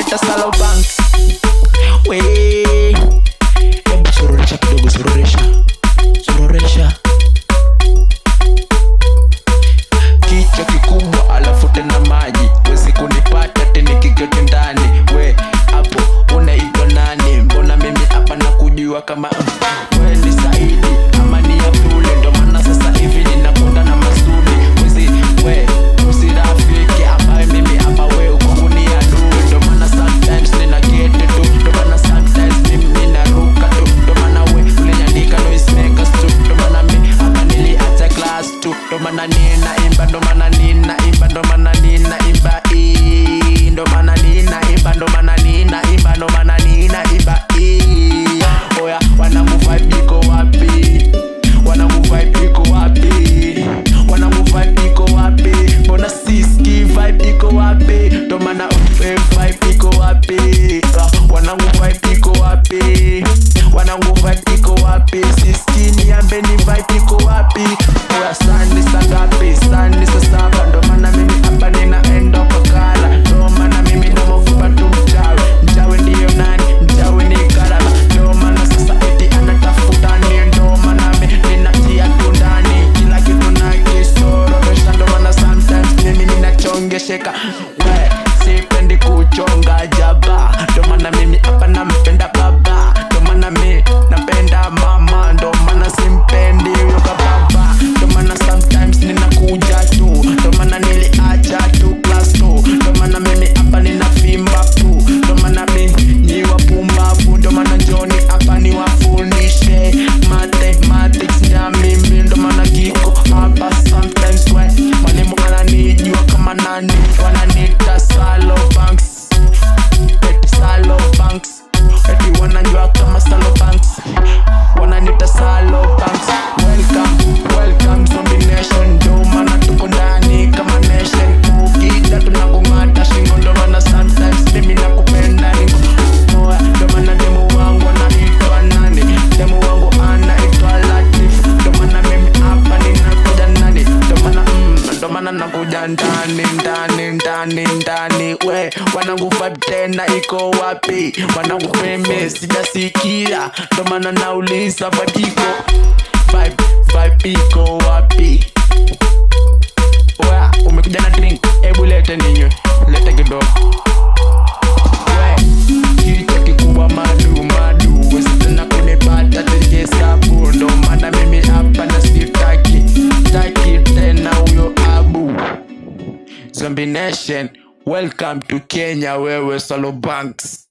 wananita Salo Banks. We hebu sororesha kidogo, sororesha kichwa kikubwa alafu tena maji, wezi kunipata tena kikyote ndani. We hapo unaitwa nani? Mbona mimi hapa nakujua kama we ni Saidi ama ni Abdul? Ndo maana sasa hivi ninakwenda na Masudi. Wezi we usirafiki ambaye mimi hapa we kwangu ni adui. Ndo maana sometimes nina kete tu, ndo maana sometimes mimi naruka tu, ndo maana we uliandika noise makers tu, ndo maana mimi hapa niliacha class tu, ndo maana ninaimba, ndo maana ninaimba, ndo maana ninaimba, ndo maana ninaimba, ndo maana ninaimba, ndo maana ninaimba. Oya wanangu vibe iko wapi? Wanangu vibe iko wapi? Wanangu vibe iko wapi? Mbona siski vibe iko wapi? Ndo maana vibe iko wapi? Wanangu vibe iko wapi? Wanangu vibe iko wapi? Siski niambe ni vibe iko wapi? Oya sani sangapi? Sani saa saba, ndo maana mimi hapa ninaenda kwa kala, ndo maana mimi namogopa tu mchawi. Mchawi ndiyo nani? Mchawi ni Karaba, ndo maana sasa eti anatafuta ni, ndo maana mimi ninatia tu ndani kila kitu na kisororesha, ndo maana sometimes mimi ninachongesheka. We sipendi kuchonga jaba, ndo maana mimi hapa nampenda baba, ndo maana mimi napenda mama, ndo maana simpendi huyo baba, ndo maana sometimes ninakuja tu, ndo maana niliacha tu class tu, ndo maana mimi hapa ninavimba tu, ndo maana mimi ni wapumbavu, ndo maana njoni hapa niwafundishe mathematics na mimi, ndo maana kiko hapa sometimes. We mwalimu ananijua kama nani, wananita Salo Banks, eti Salo Banks, eti wanajua kama Salo Banks, wananita Salo Banks. Welcome Zombie Nation, ndo maana tuko ndani kama nation. Ukija tunakung'ata shingo, ndo maana sometimes mimi nakupenda ningo. Ndo maana demu wangu anaitwa nani? Demu wangu anaitwa Latif, ndo maana mimi hapa ninakuja nani? Ndo maana nakuja ndani. We wanangu vibe tena iko wapi? Wanangu mimi sijasikia, ndo maana nauliza vibe iko wapi? Oya umekuja na drink, hebu lete ninywe, lete kidogo. We kichwa kikubwa madu, wezi tena kunipata tenge sabu, ndo maana mimi hapa na sitaki tena huyo Abu. Zombie Nation, welcome to Kenya, wewe Salo Banks.